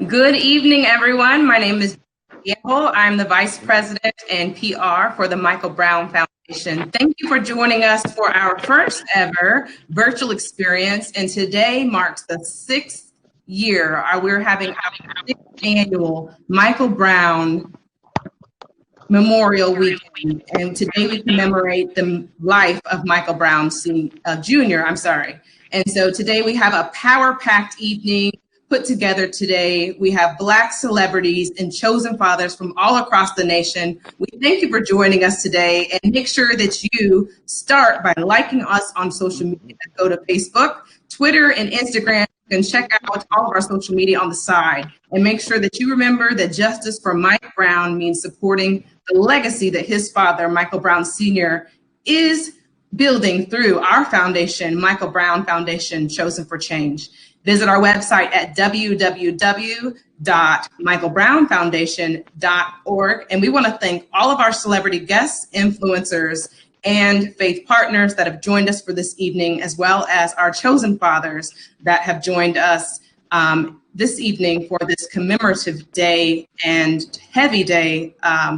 Good evening, everyone. My name is Gamble. I'm the Vice President and PR for the Michael Brown Foundation. Thank you for joining us for our first ever virtual experience, and today marks the 6th year. We're having our 6th annual Michael Brown Memorial Weekend, and today we commemorate the life of Michael Brown Jr. And so today we have a power-packed evening put together today. We have Black celebrities and chosen fathers from all across the nation. We thank you for joining us today, and make sure that you start by liking us on social media. Go to Facebook, Twitter, and Instagram, and check out all of our social media on the side. And make sure that you remember that justice for Mike Brown means supporting the legacy that his father, Michael Brown Sr., is building through our foundation, Michael Brown Foundation, Chosen for Change. Visit our website at www.michaelbrownfoundation.org. And we want to thank all of our celebrity guests, influencers, and faith partners that have joined us for this evening, as well as our chosen fathers that have joined us this evening for this commemorative day and heavy day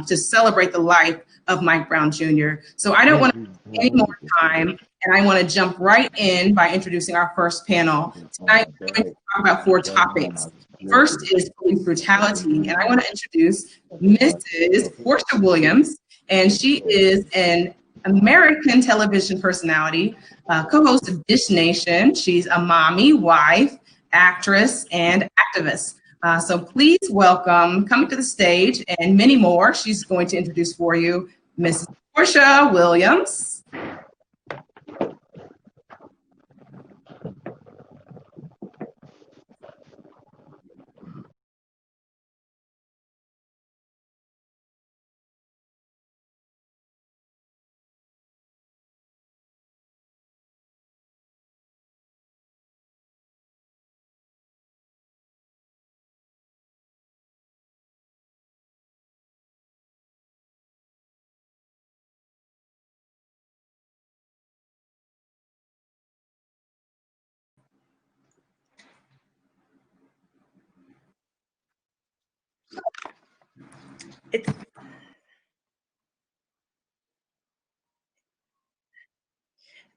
to celebrate the life of Mike Brown Jr. So I don't want to take any more time, and I want to jump right in by introducing our first panel. Tonight, we're going to talk about 4 topics. First is police brutality, and I want to introduce Mrs. Porsha Williams, and she is an American television personality, co-host of Dish Nation. She's a mommy, wife, actress, and activist. So please welcome, coming to the stage, and many more, she's going to introduce for you, Mrs. Porsha Williams.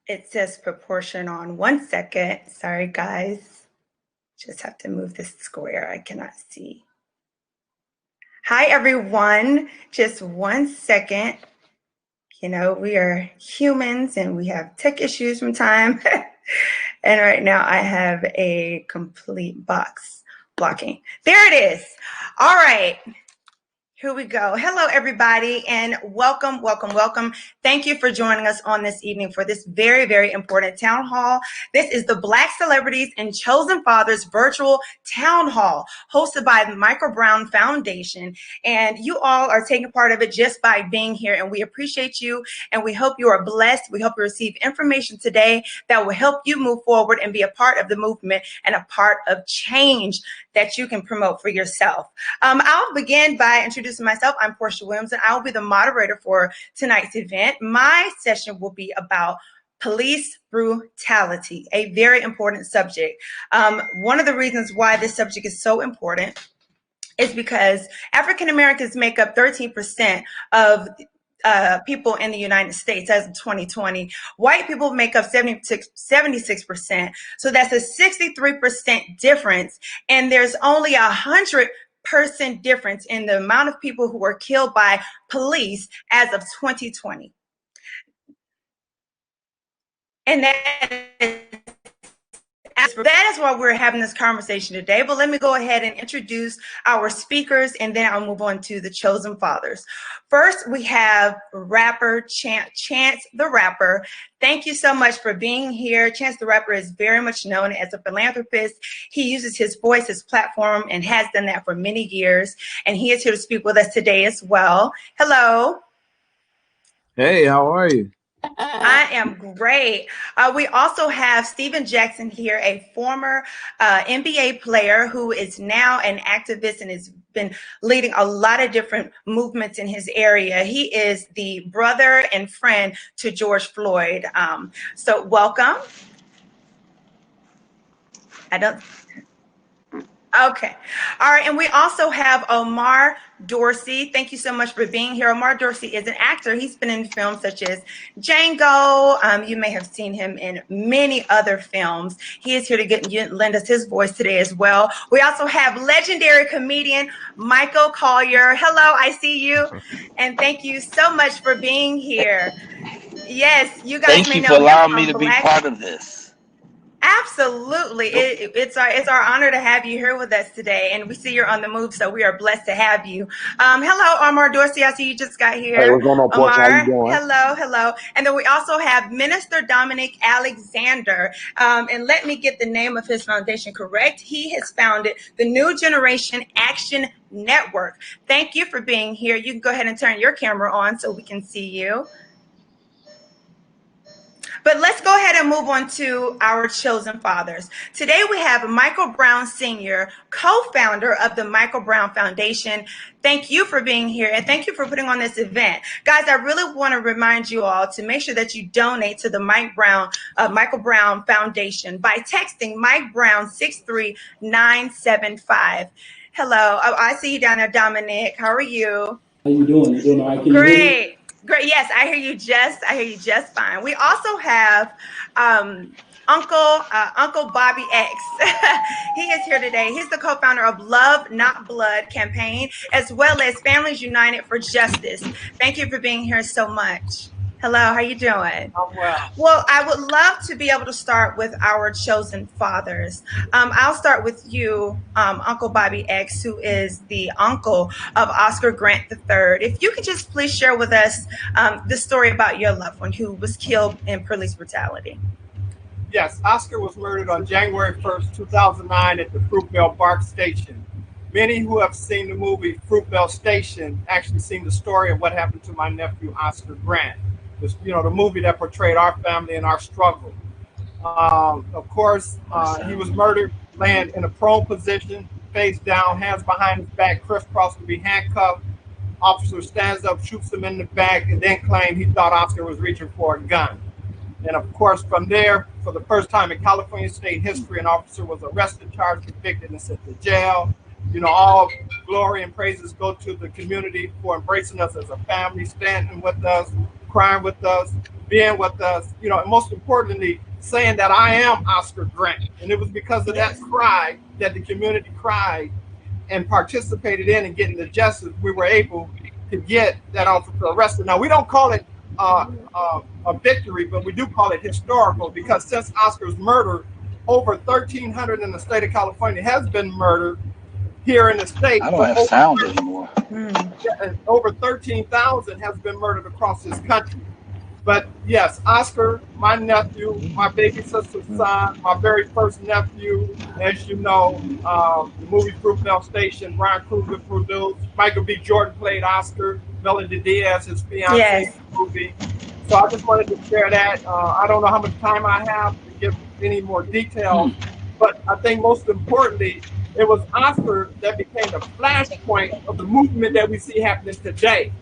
It says proportion on. 1 second. Sorry, guys. Just have to move this square. I cannot see. Hi, everyone. Just 1 second. You know, we are humans and we have tech issues from time. And right now I have a complete box blocking. There it is. All right. Here we go. Hello, everybody, and welcome, welcome, welcome. Thank you for joining us on this evening for this very, very important town hall. This is the Black Celebrities and Chosen Fathers virtual town hall hosted by the Michael Brown Foundation. And you all are taking part of it just by being here, and we appreciate you, and we hope you are blessed. We hope you receive information today that will help you move forward and be a part of the movement and a part of change that you can promote for yourself. I'll begin by introducing myself. I'm Porsha Williams, and I'll be the moderator for tonight's event. My session will be about police brutality, a very important subject. One of the reasons why this subject is so important is because African Americans make up 13% of people in the United States as of 2020. White people make up 76%. So that's a 63% difference. And there's only 100% difference in the amount of people who were killed by police as of 2020. And that is why we're having this conversation today. But let me go ahead and introduce our speakers, and then I'll move on to the chosen fathers. First, we have rapper Chance the Rapper. Thank you so much for being here. Chance the Rapper is very much known as a philanthropist. He uses his voice, his platform, and has done that for many years. And he is here to speak with us today as well. Hello. Hey, how are you? I am great. We also have Steven Jackson here, a former NBA player who is now an activist and has been leading a lot of different movements in his area. He is the brother and friend to George Floyd. So welcome. Okay. All right. And we also have Omar Dorsey. Thank you so much for being here. Omar Dorsey is an actor. He's been in films such as Django. You may have seen him in many other films. He is here to lend us his voice today as well. We also have legendary comedian Michael Colyar. Hello, I see you. And thank you so much for being here. Yes, you guys Thank may you know for him allowing from me to be Black. part of this. Absolutely. It's our honor to have you here with us today. And we see you're on the move, so we are blessed to have you. Hello, Omar Dorsey. I see you just got here. Hey, what's going on, Porsha? How you Omar, doing? hello. And then we also have Minister Dominique Alexander. And let me get the name of his foundation correct. He has founded the New Generation Action Network. Thank you for being here. You can go ahead and turn your camera on so we can see you. But let's go ahead and move on to our chosen fathers. Today we have Michael Brown Sr., co-founder of the Michael Brown Foundation. Thank you for being here, and thank you for putting on this event. Guys, I really want to remind you all to make sure that you donate to the Michael Brown Foundation by texting Mike Brown 63975. Hello, I see you down there, Dominic. How are you? How you doing? You doing all right? Can you hear me? Great. Yes, I hear you just fine. We also have Uncle Bobby X. He is here today. He's the co-founder of Love Not Blood campaign, as well as Families United for Justice. Thank you for being here so much. Hello, how you doing? I'm well. Well, I would love to be able to start with our chosen fathers. I'll start with you, Uncle Bobby X, who is the uncle of Oscar Grant III. If you could just please share with us the story about your loved one who was killed in police brutality. Yes, Oscar was murdered on January 1st, 2009 at the Fruitvale BART station. Many who have seen the movie Fruitvale Station actually seen the story of what happened to my nephew, Oscar Grant. The movie that portrayed our family and our struggle. Of course, he was murdered, laying in a prone position, face down, hands behind his back, crisscrossed to be handcuffed. Officer stands up, shoots him in the back, and then claimed he thought Oscar was reaching for a gun. And of course, from there, for the first time in California state history, an officer was arrested, charged, convicted, and sent to jail. All glory and praises go to the community for embracing us as a family, standing with us, crying with us, being with us, and most importantly, saying that I am Oscar Grant. And it was because of that cry that the community cried and participated in and getting the justice, we were able to get that officer arrested. Now, we don't call it a victory, but we do call it historical, because since Oscar's murder, over 1,300 in the state of California has been murdered here in the state. I don't have sound anymore. Over 13,000 has been murdered across this country. But yes, Oscar, my nephew, my baby sister's son, my very first nephew, as you know, the movie Fruitvale Station, Brian Kruger produced. Michael B. Jordan played Oscar, Melody Diaz, his fiancée, Yes. in the movie. So I just wanted to share that. I don't know how much time I have to give any more details, but I think most importantly, it was Oscar that became the flashpoint of the movement that we see happening today.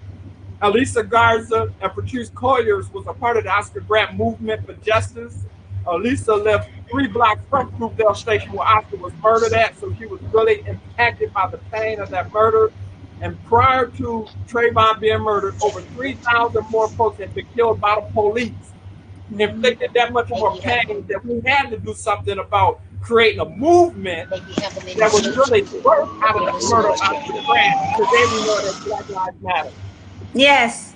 Elisa Garza and Patrice Colyar was a part of the Oscar Grant movement for justice. Elisa lived 3 blocks from Fruitvale Station where Oscar was murdered at, so she was really impacted by the pain of that murder. And prior to Trayvon being murdered, over 3,000 more folks had been killed by the police. Inflicted that much more pain that we had to do something about creating a movement that was really birthed out of the murder of Oscar Grant. Today we know that Black Lives Matter. Yes.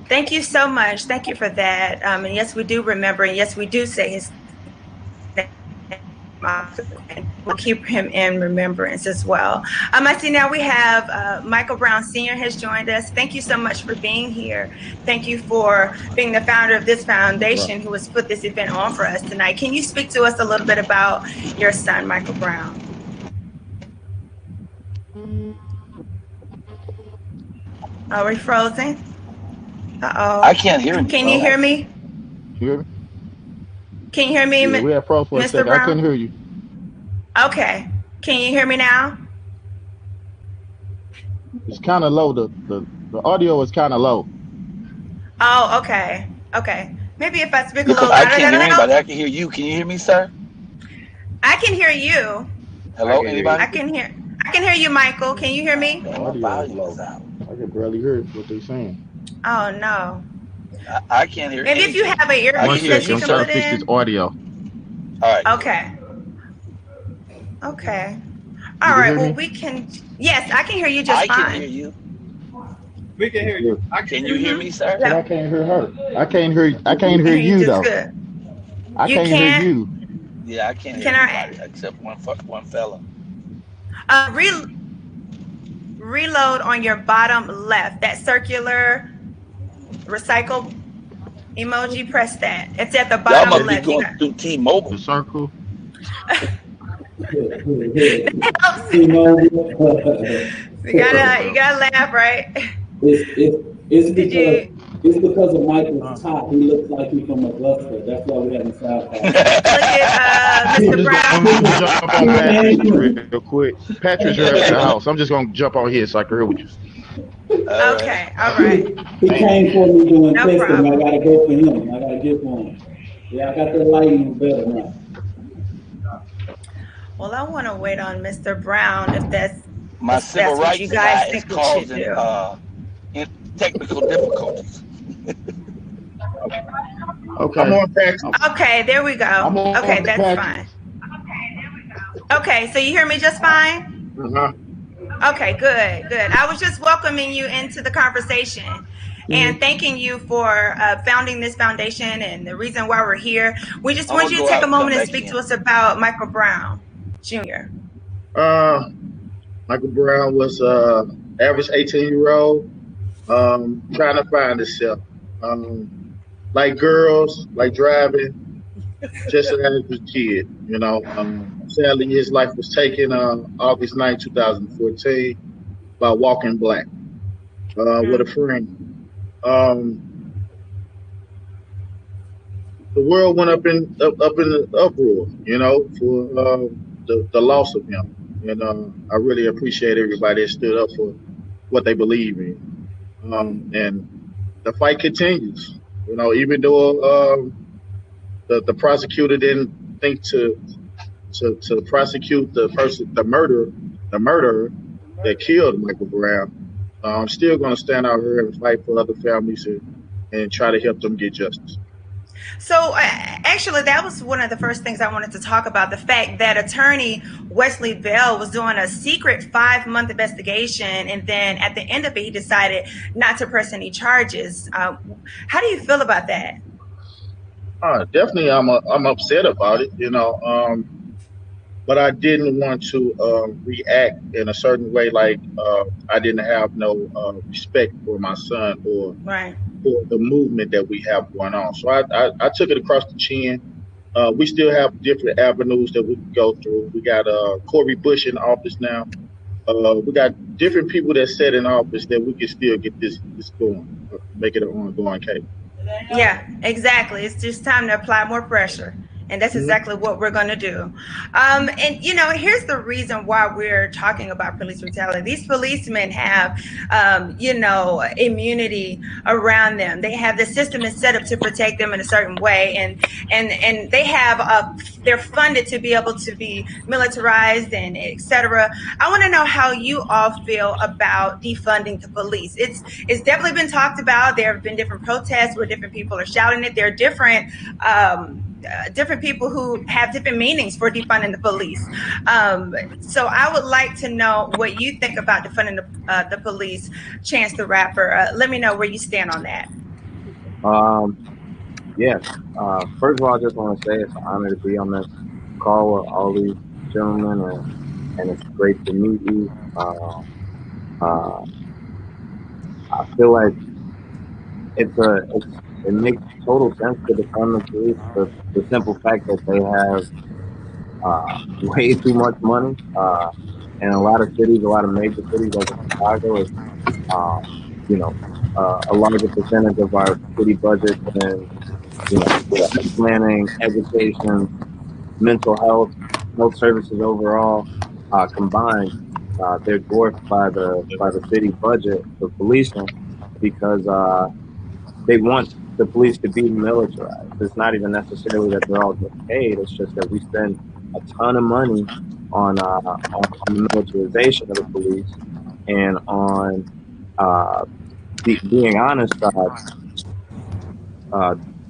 Thank you so much. Thank you for that. And yes, we do remember, and yes, we do say his name. We'll keep him in remembrance as well. I see now we have Michael Brown Sr. has joined us. Thank you so much for being here. Thank you for being the founder of this foundation who has put this event on for us tonight. Can you speak to us a little bit about your son, Michael Brown? Are we frozen? Uh-oh. I can't hear you. Can you hear me? You hear me? Can you hear me, Yeah, we had froze for a Mr. second. Brown? I couldn't hear you. Okay. Can you hear me now? It's kind of low. The audio is kind of low. Oh, okay. Okay. Maybe if I speak a little I louder, can't hear that'll anybody. help. I can hear you. Can you hear me, sir? I can hear you. Hello, anybody? I can hear you, Michael. Can you hear me? The audio is low. I can barely hear what they're saying. Oh no. I can't hear Maybe anything. if you have an One earpiece that second, you I'm can trying put to fix this in. audio. All right. Okay. Okay. You All can right. hear Well, me? we can. Yes, I can hear you just I can fine. hear you. We can hear you. Can you hear me, sir? But I can't hear her. I can't hear I can hear you you just though. good. I You can't hear can't. you. Yeah, I can't hear Can anybody except one fella. Reload on your bottom left, that circular recycle emoji, press that. It's at the Y'all bottom must be left. You going got through T-Mobile. The circle. that helps. T-Mobile. You gotta laugh, right? It's Did you because of Michael's top. He looks like he's from Augusta. That's why we having side look at I'm Mr. just Brown? gonna jump on Patrick's real quick. Patrick's here at the house. I'm just gonna jump on here so I can hear what you say. All right. Okay, all right. He came for me doing No testing. problem. I gotta go for him. I gotta get for him. Yeah, I got the lighting better now. Well, I want to wait on Mr. Brown if My civil that's what you rights guys guy is think we should causing do. technical difficulties. Okay. I'm on Patrick. Okay, there we go. Okay, that's fine. Okay, so you hear me just fine? Okay, good. I was just welcoming you into the conversation and thanking you for founding this foundation and the reason why we're here. We just want you to take a moment and speak to us about Michael Brown Jr. Michael Brown was average 18-year-old trying to find himself. Like girls, like driving, just an average kid, you know. Sadly, his life was taken August 9, 2014 by Walking Black with a friend. The world went up in the uproar, you know, for the loss of him. And I really appreciate everybody that stood up for what they believe in. And the fight continues, you know, even though the prosecutor didn't think to prosecute the murderer that killed Michael Brown. I'm still going to stand out here and fight for other families and try to help them get justice. So actually, that was one of the first things I wanted to talk about, the fact that attorney Wesley Bell was doing a secret 5-month investigation. And then at the end of it, he decided not to press any charges. How do you feel about that? Definitely, I'm upset about it, you know, but I didn't want to react in a certain way, like I didn't have no respect for my son or for the movement that we have going on. So I took it across the chin. We still have different avenues that we can go through. We got Corey Bush in office now. We got different people that set in office that we can still get this going, make it an ongoing case. Yeah, exactly. It's just time to apply more pressure. And that's exactly what we're going to do. And, you know, here's the reason why we're talking about police brutality. These policemen have, you know, immunity around them. They have the system is set up to protect them in a certain way. And they have, they're funded to be able to be militarized and et cetera. I want to know how you all feel about defunding the police. It's definitely been talked about. There have been different protests where different people are shouting it. There are different people who have different meanings for defunding the police. So I would like to know what you think about defunding the police. Chance the Rapper, let me know where you stand on that. Yes. First of all, I just want to say it's an honor to be on this call with all these gentlemen, and it's great to meet you. I feel like it makes total sense to defund the police. The simple fact that they have way too much money in a lot of cities, a lot of major cities like Chicago, is you know, a larger percentage of our city budget than, you know, planning, education, mental health services overall combined. They're dwarfed by the city budget for policing because they want the police to be militarized. It's not even necessarily that they're all getting paid. It's just that we spend a ton of money on the militarization of the police and on being honest,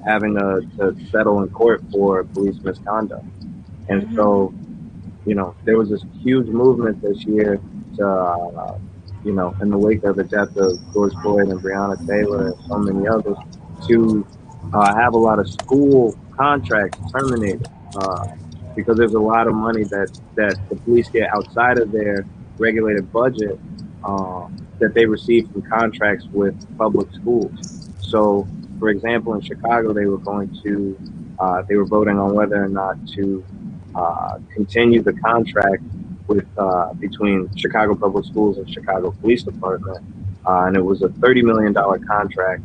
having to settle in court for police misconduct. And so, there was this huge movement this year to, in the wake of the death of George Floyd and Breonna Taylor and so many others, to have a lot of school contracts terminated because there's a lot of money that the police get outside of their regulated budget that they receive from contracts with public schools. So, for example, in Chicago, they were voting on whether or not to continue the contract with between Chicago Public Schools and Chicago Police Department, and it was a $30 million contract,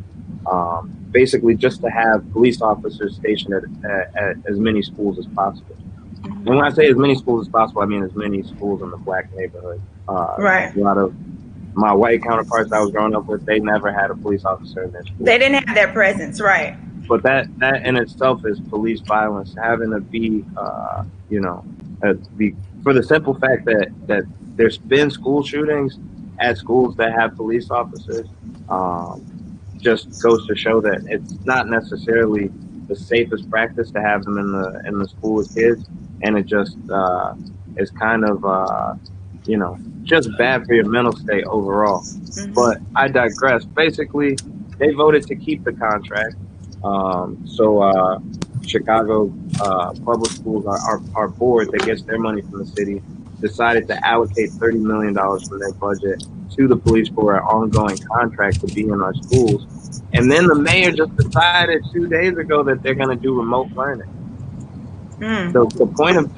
basically just to have police officers stationed at as many schools as possible. And when I say as many schools as possible, I mean as many schools in the Black neighborhood. Right. A lot of my white counterparts I was growing up with, they never had a police officer in their school. They didn't have that presence, right? But that in itself is police violence, having to be, for the simple fact that there's been school shootings at schools that have police officers, just goes to show that it's not necessarily the safest practice to have them in the school with kids, and it just is kind of just bad for your mental state overall. But I digress. Basically, they voted to keep the contract. So Chicago Public Schools, our board that gets their money from the city, decided to allocate $30 million from their budget to the police for an ongoing contract to be in our schools. And then the mayor just decided 2 days ago that they're going to do remote learning. So the point of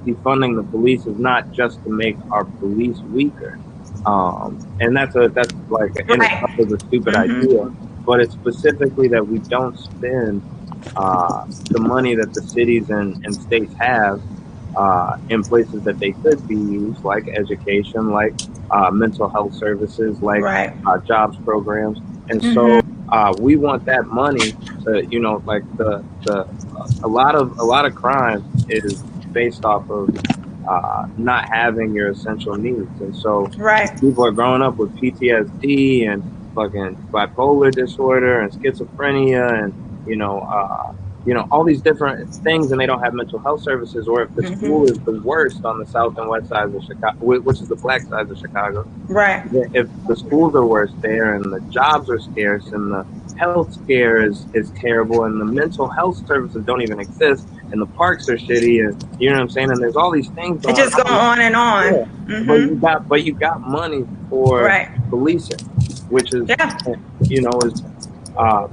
defunding the police is not just to make our police weaker, and that's like in itself is a stupid idea. But it's specifically that we don't spend the money that the cities and states have in places that they could be used, like education, like mental health services, like jobs programs. And so we want that money to, like a lot of crime is based off of not having your essential needs. And so people are growing up with PTSD and fucking bipolar disorder and schizophrenia and all these different things, and they don't have mental health services. Or if the school is the worst on the south and west sides of Chicago, which is the Black sides of Chicago, if the schools are worse there and the jobs are scarce and the health care is terrible and the mental health services don't even exist and the parks are shitty, and you know what I'm saying, and there's all these things it just go on and on. But you got money for policing, which is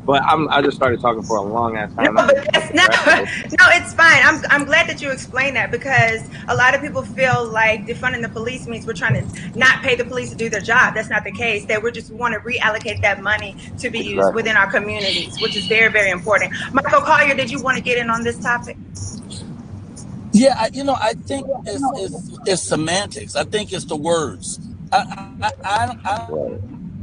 but I just started talking for a long ass time. No, it's fine. I'm glad that you explained that, because a lot of people feel like defunding the police means we're trying to not pay the police to do their job. That's not the case. That we just want to reallocate that money to be used within our communities, which is very, very important. Michael Colyar, did you want to get in on this topic? Yeah, I think it's semantics. I think it's the words. I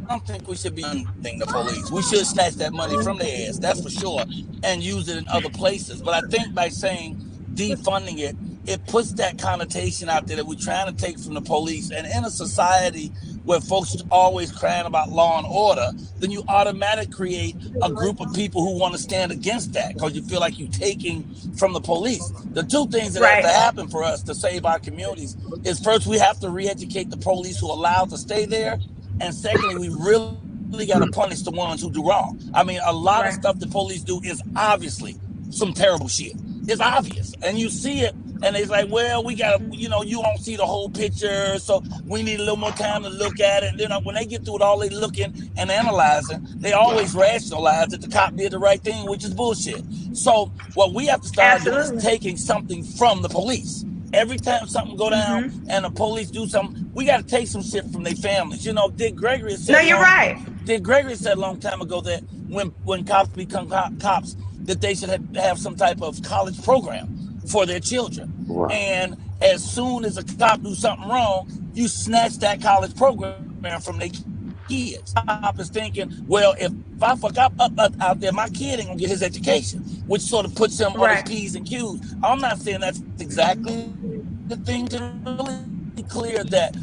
don't think we should be funding the police. We should snatch that money from their ass, that's for sure, and use it in other places. But I think by saying defunding it, it puts that connotation out there that we're trying to take from the police. And in a society where folks are always crying about law and order, then you automatically create a group of people who want to stand against that because you feel like you're taking from the police. The two things that have to happen for us to save our communities is, first, we have to re-educate the police who are allowed to stay there. And secondly, we really got to punish the ones who do wrong. I mean, a lot of stuff the police do is obviously some terrible shit. It's obvious. And you see it, and it's like, well, we got to, you don't see the whole picture, so we need a little more time to look at it. And then when they get through it all, they looking and analyzing, they always rationalize that the cop did the right thing, which is bullshit. So what we have to start doing is taking something from the police. Every time something go down and the police do something, we got to take some shit from their families. Dick Gregory said. No, you're right. Dick Gregory said a long time ago that when cops become cops, that they should have some type of college program for their children. Right. And as soon as a cop do something wrong, you snatch that college program from their kids. Stop is thinking, well, if I fuck up out there, my kid ain't gonna get his education, which sort of puts him on his P's and Q's. I'm not saying that's exactly the thing to really clear that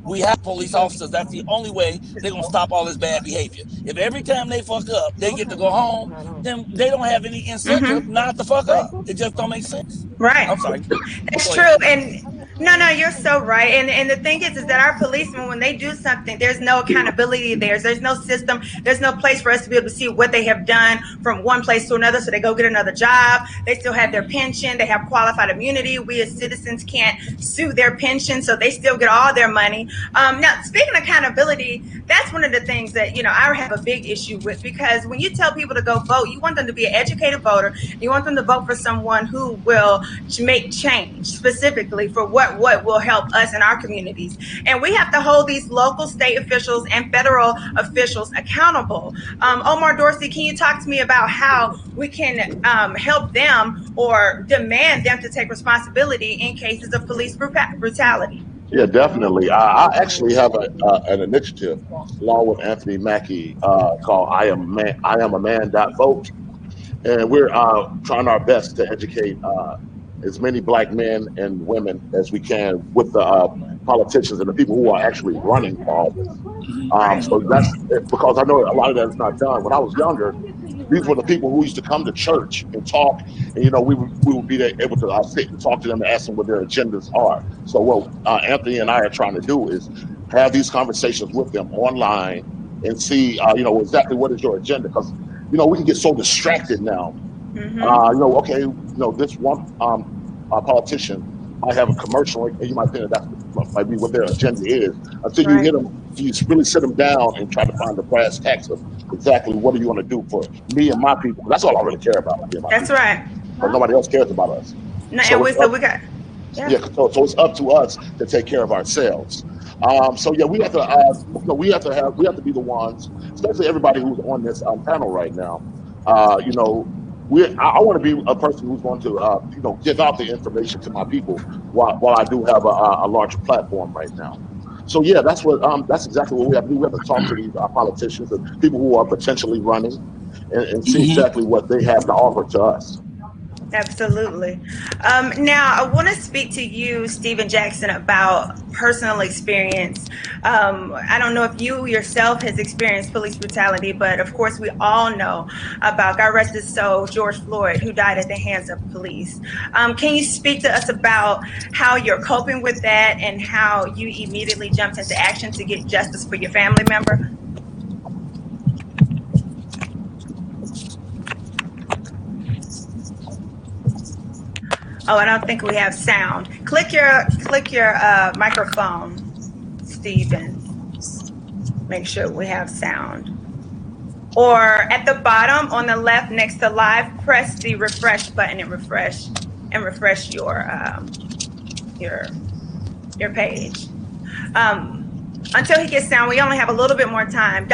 we have police officers. That's the only way they're gonna stop all this bad behavior. If every time they fuck up, they get to go home, then they don't have any incentive not to fuck up. It just don't make sense. Right. I'm sorry. That's true. And no, you're so right. And the thing is that our policemen, when they do something, there's no accountability there. There's no system. There's no place for us to be able to see what they have done from one place to another. So they go get another job. They still have their pension. They have qualified immunity. We as citizens can't sue their pension, so they still get all their money. Now, speaking of accountability, that's one of the things that, I have a big issue with, because when you tell people to go vote, you want them to be an educated voter. You want them to vote for someone who will make change specifically for what will help us in our communities. And we have to hold these local, state officials and federal officials accountable. Omar Dorsey, can you talk to me about how we can help them or demand them to take responsibility in cases of police brutality? Yeah, definitely. I actually have an initiative along with Anthony Mackie called I Am a Man Vote. And we're trying our best to educate as many Black men and women as we can with the politicians and the people who are actually running for office. So that's because I know a lot of that is not done. When I was younger, these were the people who used to come to church and talk, and we would be able to sit and talk to them and ask them what their agendas are. So what Anthony and I are trying to do is have these conversations with them online and see, exactly what is your agenda, because we can get so distracted now. This one politician might have a commercial, and you might think that might be what their agenda is, until you hit them. You really sit them down and try to find the brass tacks of exactly what do you want to do for me and my people. That's all I really care about. That's right. But nobody else cares about us. No, so we got. So it's up to us to take care of ourselves. We have to be the ones, especially everybody who's on this panel right now. I want to be a person who's going to give out the information to my people while I do have a larger platform right now. So that's exactly what we have to do. We have to talk to these politicians and people who are potentially running and see exactly what they have to offer to us. Absolutely. Now, I want to speak to you, Stephen Jackson, about personal experience. I don't know if you yourself has experienced police brutality, but of course we all know about, God rest his soul, George Floyd, who died at the hands of police. Can you speak to us about how you're coping with that and how you immediately jumped into action to get justice for your family member? Oh, I don't think we have sound. Click your microphone, Stephen. Make sure we have sound. Or at the bottom on the left next to live, press the refresh button and refresh your page. Until he gets sound, we only have a little bit more time.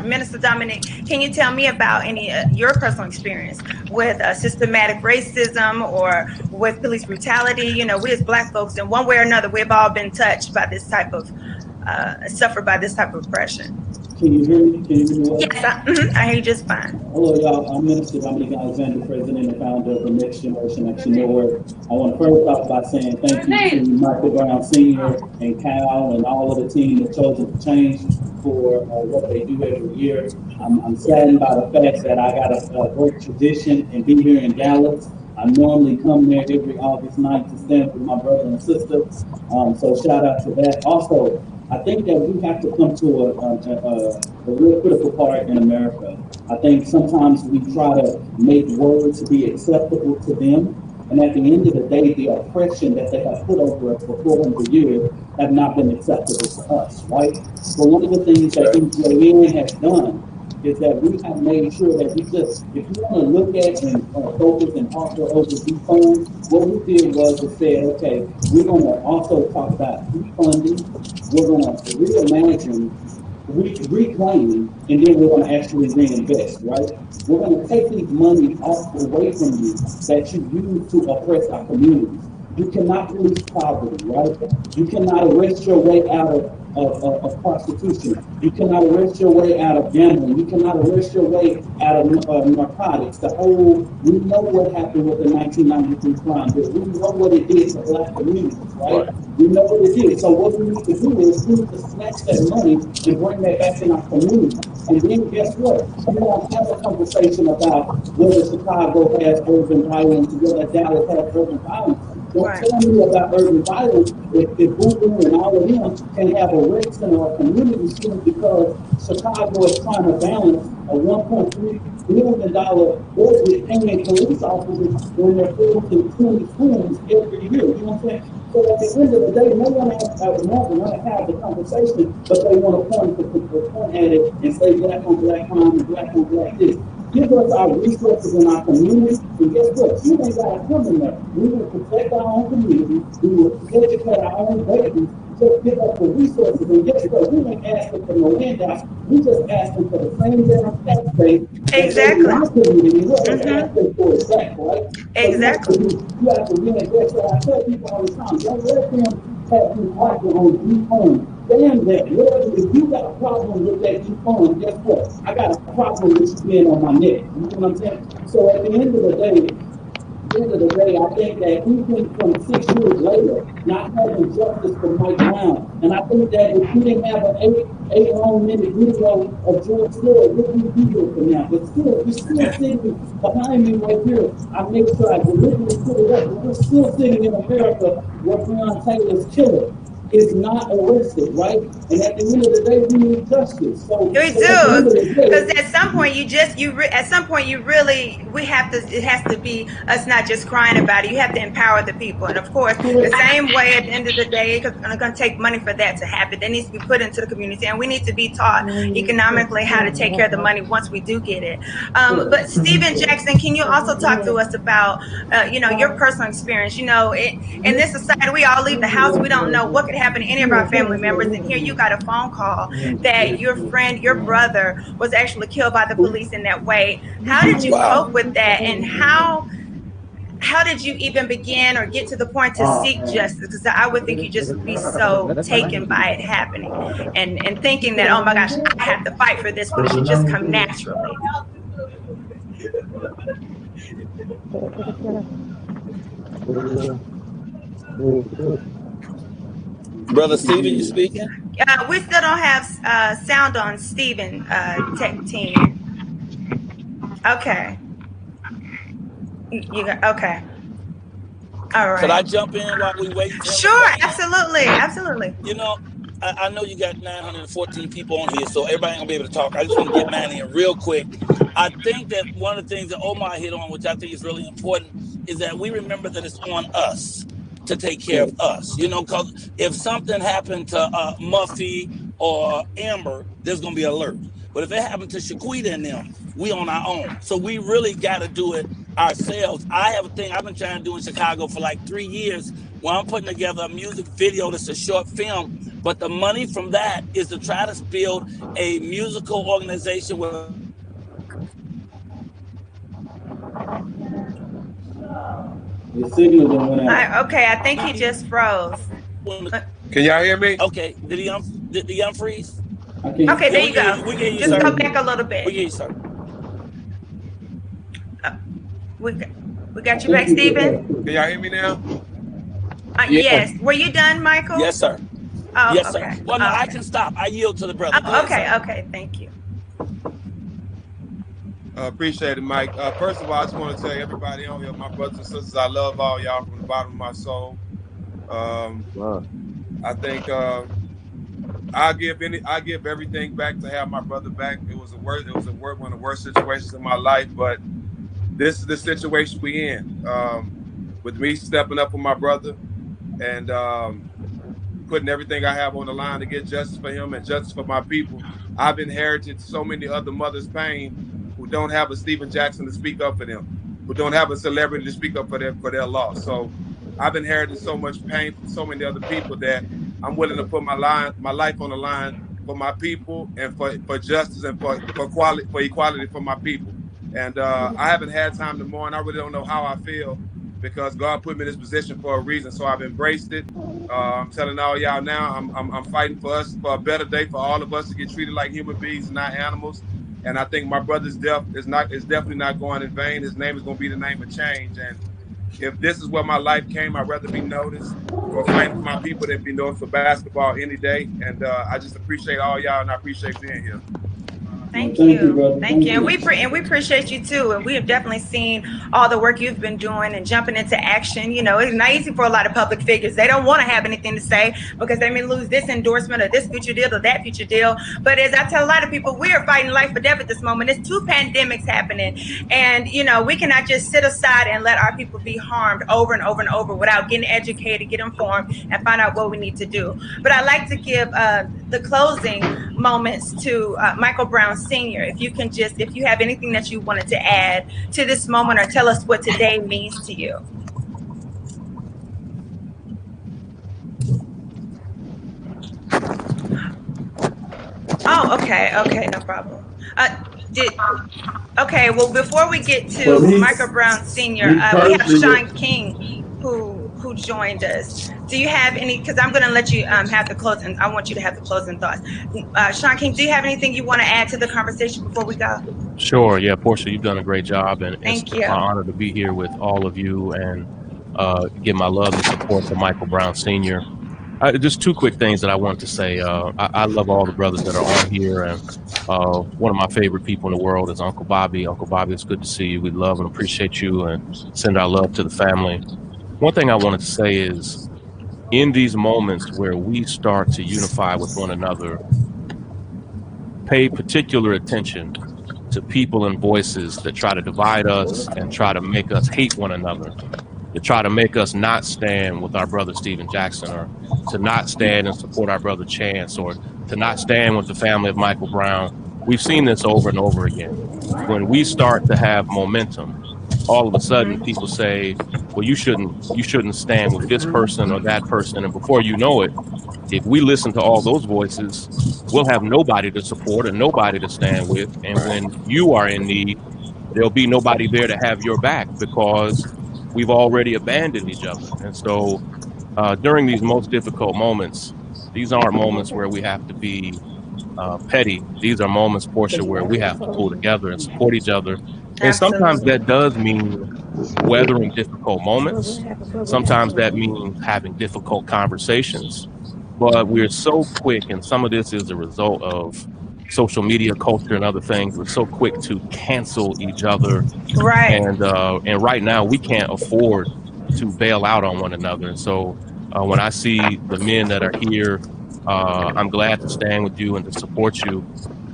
Minister Dominique, can you tell me about any your personal experience with systematic racism or with police brutality? We as Black folks, in one way or another, we've all been touched by this type of, suffered by this type of oppression. Can you hear me? Well? Yes, I hear you just fine. Hello, y'all. I'm Minister Dominique Alexander, President and founder of the Next Generation Action Network. I want to first off by saying thank you to Michael Brown Sr. and Cal and all of the team that Chosen to Change for what they do every year. I'm saddened by the fact that I got a great tradition and be here in Dallas. I normally come there every August night to stand with my brother and sister. So shout out to that. Also, I think that we have to come to a real critical part in America. I think sometimes we try to make words be acceptable to them. And at the end of the day, the oppression that they have put over us for 400 years have not been acceptable to us, right? So one of the things that NJN has done is that we have made sure that if you want to look at and focus and offer over defund, what we did was to say, okay, we're going to also talk about defunding, we're going to reimagine, reclaiming, and then we're going to actually reinvest, right? We're going to take these money away from you that you use to oppress our communities. You cannot police poverty, right? You cannot arrest your way out of of prostitution. You cannot arrest your way out of gambling. You cannot arrest your way out of narcotics. We know what happened with the 1993 crime bill. We know what it did to Black communities, right? We know what it did. So what we need to do is we need to snatch that money and bring that back in our community. And then guess what? You don't have a conversation about whether Chicago has urban violence, whether Dallas has urban violence. Don't tell me about urban violence if Boo and all of them can have a rec center or a community school because Chicago is trying to balance a $1.3 billion budget paying police officers when they're closing 20 schools every year. You know what I'm saying? So at the end of the day, no one else want to have the conversation, but they want to point at it and say black on black crime and black on black this. Give us our resources in our community, and guess what? You ain't got to come in there. We will protect our own community. We will educate our own babies. Just give us the resources, and guess what? We ain't asking for no handouts. We just asking for the same damn tax base. Exactly. Our community, what we're asking for is back, right? Exactly. So you have to reinvest. So I tell people all the time, don't let them have you fighting on deep home. Damn that. If you got a problem with that deep home, guess what? I got a problem with you being on my neck. You know what I'm saying? So at the end of the day, I think that even from 6 years later, not having justice for Mike Brown, and I think that if we didn't have an 8-minute video of George Floyd, what would we do for now? But still, we're still sitting behind me right here. I make sure I deliberately put it up, but we're still sitting in America where Breonna Taylor's killer is not arrested, right? And at the end of the day, we need justice. So we do, because at some point it has to be us not just crying about it. You have to empower the people, and of course, the same way at the end of the day, it's going to take money for that to happen. That needs to be put into the community, and we need to be taught economically how to take care of the money once we do get it. But Stephen Jackson, can you also talk to us about, your personal experience? In this society, we all leave the house. We don't know what could happen to any of our family members, and here you got a phone call that your friend, your brother, was actually killed by the police in that way. How did you cope with that, and how did you even begin or get to the point to seek justice? Because I would think you just be so taken by it happening and thinking that, oh my gosh, I have to fight for this, but it should just come naturally. Brother Steven, you speaking? We still don't have sound on Steven, tech team. Okay. Okay. All right. Could I jump in while we wait? Sure, absolutely. I know you got 914 people on here, so everybody ain't gonna be able to talk. I just want to get mine in real quick. I think that one of the things that Omar hit on, which I think is really important, is that we remember that it's on us to take care of us. Because if something happened to Muffy or Amber, there's gonna be an alert. But if it happened to Shaquita and them, we on our own. So we really got to do it ourselves. I have a thing I've been trying to do in Chicago for like 3 years, where I'm putting together a music video that's a short film. But the money from that is to try to build a musical organization with. The signal went out. Okay, I think he just froze. Can y'all hear me? Okay, did he unfreeze? Okay, there you go. Just go back a little bit. We get you, sir. We got you back, Stephen. Can y'all hear me now? Yes. Were you done, Michael? Yes, sir. Oh, yes, okay. sir. Well, no, I can stop. I yield to the brother. Okay. Thank you. Appreciate it, Mike. First of all, I just want to tell everybody on here, my brothers and sisters, I love all y'all from the bottom of my soul. I think I give everything back to have my brother back. It was one of the worst situations in my life, but this is the situation we in. With me stepping up for my brother and putting everything I have on the line to get justice for him and justice for my people. I've inherited so many other mothers' pain who don't have a Stephen Jackson to speak up for them, who don't have a celebrity to speak up for their loss. So I've inherited so much pain from so many other people that I'm willing to put my life on the line for my people and for justice and for equality for my people. And I haven't had time to mourn. I really don't know how I feel because God put me in this position for a reason. So I've embraced it. I'm telling all y'all now, I'm fighting for us, for a better day, for all of us to get treated like human beings and not animals. And I think my brother's death is definitely not going in vain. His name is going to be the name of change. And if this is where my life came, I'd rather be noticed for fighting for my people than be noticed for basketball any day. And I just appreciate all y'all, and I appreciate being here. Thank you. Thank you. And we appreciate you too. And we have definitely seen all the work you've been doing and jumping into action. You know, it's not easy for a lot of public figures. They don't want to have anything to say because they may lose this endorsement or this future deal or that future deal. But as I tell a lot of people, we are fighting life or death at this moment. There's 2 pandemics happening. And, you know, we cannot just sit aside and let our people be harmed over and over and over without getting educated, get informed, and find out what we need to do. But I'd like to give the closing moments to Michael Brown Sr. If you have anything that you wanted to add to this moment or tell us what today means to you. Oh, okay, no problem. Okay, well, before we get to Michael Brown Sr., we have Shaun King who joined us. Do you have any, because I'm going to let you have the closing, I want you to have the closing thoughts. Shaun King, do you have anything you want to add to the conversation before we go? Sure, yeah, Porsha, you've done a great job, and Thank you. It's my honor to be here with all of you and give my love and support to Michael Brown Sr. Just 2 quick things that I want to say. I love all the brothers that are on here, and one of my favorite people in the world is Uncle Bobby. Uncle Bobby, it's good to see you. We love and appreciate you and send our love to the family. One thing I wanted to say is, in these moments where we start to unify with one another, pay particular attention to people and voices that try to divide us and try to make us hate one another, to try to make us not stand with our brother Stephen Jackson, or to not stand and support our brother Chance, or to not stand with the family of Michael Brown. We've seen this over and over again. When we start to have momentum, all of a sudden people say, well, you shouldn't stand with this person or that person. And before you know it, if we listen to all those voices, we'll have nobody to support and nobody to stand with. And when you are in need, there'll be nobody there to have your back because we've already abandoned each other. And so during these most difficult moments, these aren't moments where we have to be petty. These are moments, Porsha, where we have to pull together and support each other. And sometimes that does mean weathering difficult moments. Sometimes that means having difficult conversations. But we're so quick, and some of this is a result of social media culture and other things. We're so quick to cancel each other. Right. And right now we can't afford to bail out on one another. And so when I see the men that are here, I'm glad to stand with you and to support you.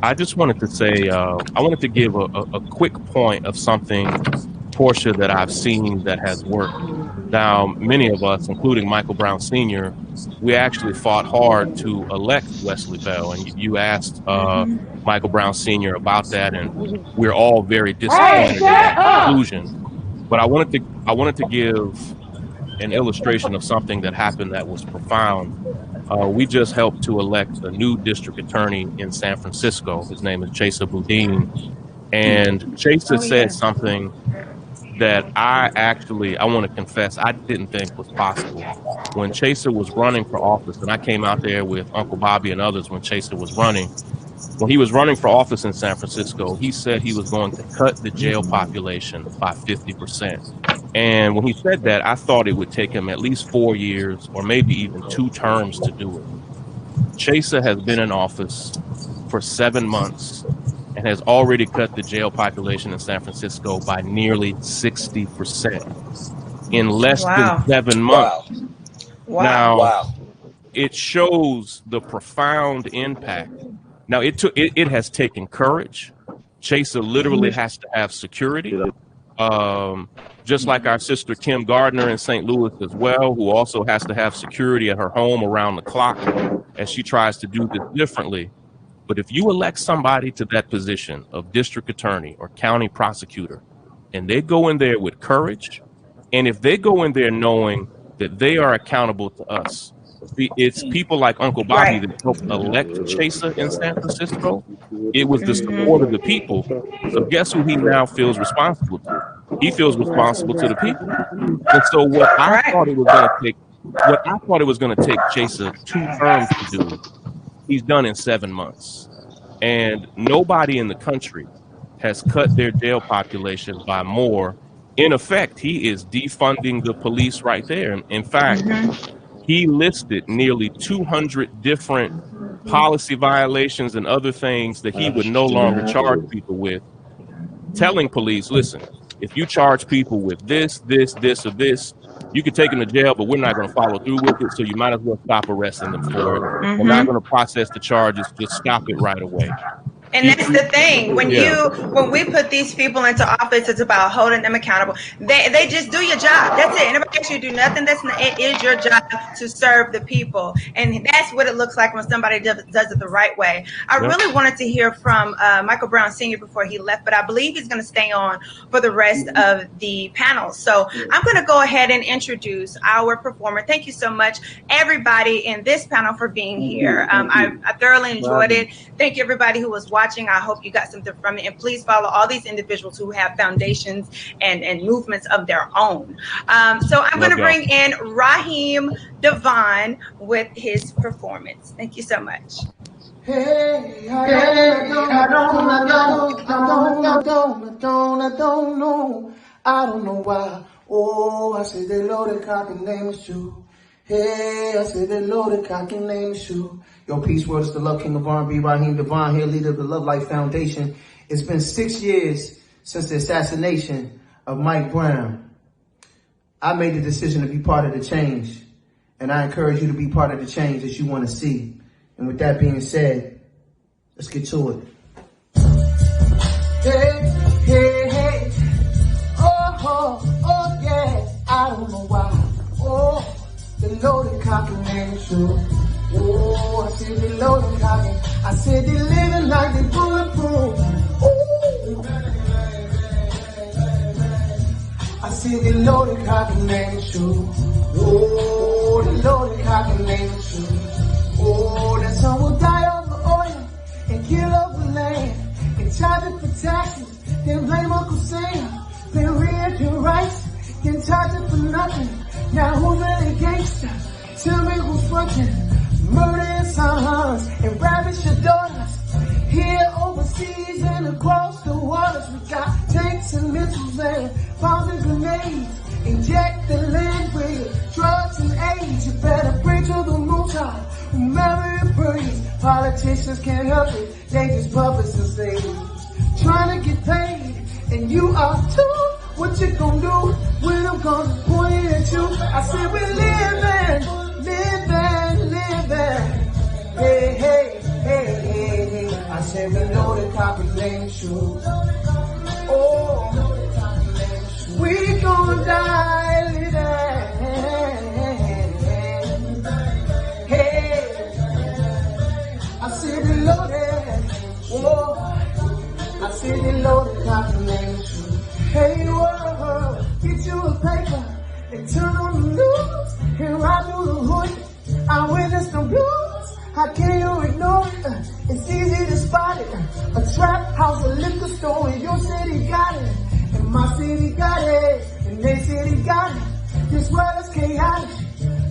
I just wanted to say, I wanted to give a quick point of something, Porsha, that I've seen that has worked. Now, many of us, including Michael Brown Sr., we actually fought hard to elect Wesley Bell. And you asked Michael Brown Sr. about that, and we're all very disappointed in that conclusion. But I wanted to give an illustration of something that happened that was profound. We just helped to elect a new district attorney in San Francisco. His name is Chesa Boudin. And Chesa said something that I want to confess I didn't think was possible. When Chesa was running for office, and I came out there with Uncle Bobby and others when Chesa was running, when he was running for office in San Francisco, he said he was going to cut the jail population by 50%. And when he said that, I thought it would take him at least 4 years or maybe even 2 terms to do it. Chesa has been in office for 7 months and has already cut the jail population in San Francisco by nearly 60% in less than 7 months. Now, it shows the profound impact. Now, it has taken courage. Chesa literally has to have security. Just like our sister Kim Gardner in St. Louis as well, who also has to have security at her home around the clock as she tries to do this differently. But if you elect somebody to that position of district attorney or county prosecutor, and they go in there with courage, and if they go in there knowing that they are accountable to us, it's people like Uncle Bobby that helped elect Chesa in San Francisco. It was the support of the people. So guess who he now feels responsible to? He feels responsible to the people. And so what I thought it was going to take What I thought it was going to take Chaser 2 terms to do, he's done in 7 months. And nobody in the country has cut their jail population by more. In effect, he is defunding the police right there. In fact, he listed nearly 200 different policy violations and other things that he would no longer charge people with, telling police, listen, if you charge people with this, or this, you could take them to jail, but we're not going to follow through with it, so you might as well stop arresting them for it. We're not going to process the charges, just stop it right away. And that's the thing. When we put these people into office, it's about holding them accountable. They just do your job. That's it. Nobody asks you to do nothing. It is your job to serve the people. And that's what it looks like when somebody does it the right way. I really wanted to hear from Michael Brown Sr. before he left, but I believe he's going to stay on for the rest of the panel. So I'm going to go ahead and introduce our performer. Thank you so much, everybody in this panel, for being here. I thoroughly enjoyed it. Thank you, everybody who was watching. I hope you got something from it. And please follow all these individuals who have foundations and movements of their own. So I'm going to bring in Raheem Devon with his performance. Thank you so much. Hey, I don't know why. Oh, I said they loaded cock and name is you. Hey, I said they loaded cock and name is you. Yo, peace, world, it's the Love King of R&B, Raheem Devon here, leader of the Love Life Foundation. It's been 6 years since the assassination of Mike Brown. I made the decision to be part of the change, and I encourage you to be part of the change that you want to see. And with that being said, let's get to it. Hey, hey, hey. Oh, yeah. I don't know why. Oh, the loaded cock and name is you. Oh, I said they loaded cock and I said they living like they bulletproof. Ooh. I said they loaded cock and name is you. Oh, the loaded cock and name is you. Oh, that some will die on the oil and kill up the land and charge it for taxes, then blame Uncle Sam, then read your rights, then charge it for nothing. Now who's really gangster? Tell me who's frontin'? Murdering sons and ravish your daughters. Here overseas and across the waters, we got tanks and missiles and bombs and grenades. Inject the land with drugs and AIDS. You better pray to the moonchild, remember and praise. Politicians can't help it, they just puppets and slaves. Trying to get paid, and you are too. What you gonna do when I'm gonna point it at you? I said we're living. Hey, hey, hey, hey, hey. I said we know the copy name true. Oh, we gon' die living. Hey, I said we loaded. Oh, I said we loaded copy name true. Hey, world, get you a paper and turn on the news and ride through the hood. I witnessed the blues. How can you ignore it? It's easy to spot it. A trap house, a liquor store, and your city got it. And my city got it. And their city got it. This world is chaotic.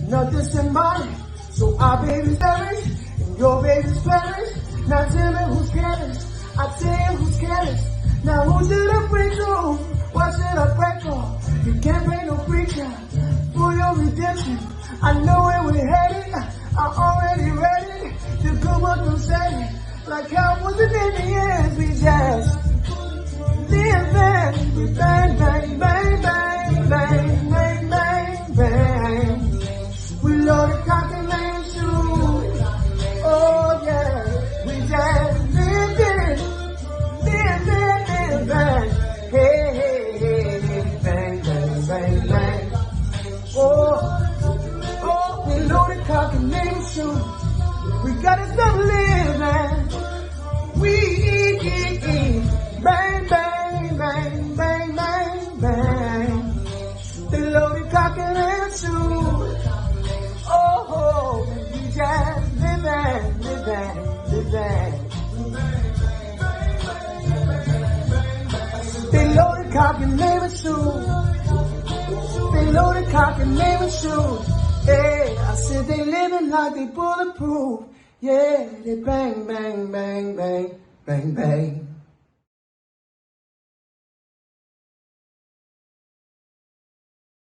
Nothing symbolic. So our babies perish. And your babies perish. Now tell me who's careless. I tell you who's careless. Now who should I pray to? What should I pray for? You can't pray no preacher for your redemption. I know where we're headed. I'm already ready to go what I'm saying. Like how was it in the end? We just live and we bang, bang, bang, bang, bang, bang, bang, bang. We load the cock and lane shoes. Oh yeah, we just live it, bang. Hey, hey, hey, hey, bang, bang, bang, bang. Oh. We loaded cock and name shoes. We gotta stop living. We eat. Bang, bang, bang, bang, bang, bang. The loaded cock and name shoes. Oh, we just living. They loaded cock and name shoes. They loaded cock and name shoes. Hey, I said they living like they bulletproof. Yeah, they bang, bang, bang, bang, bang, bang.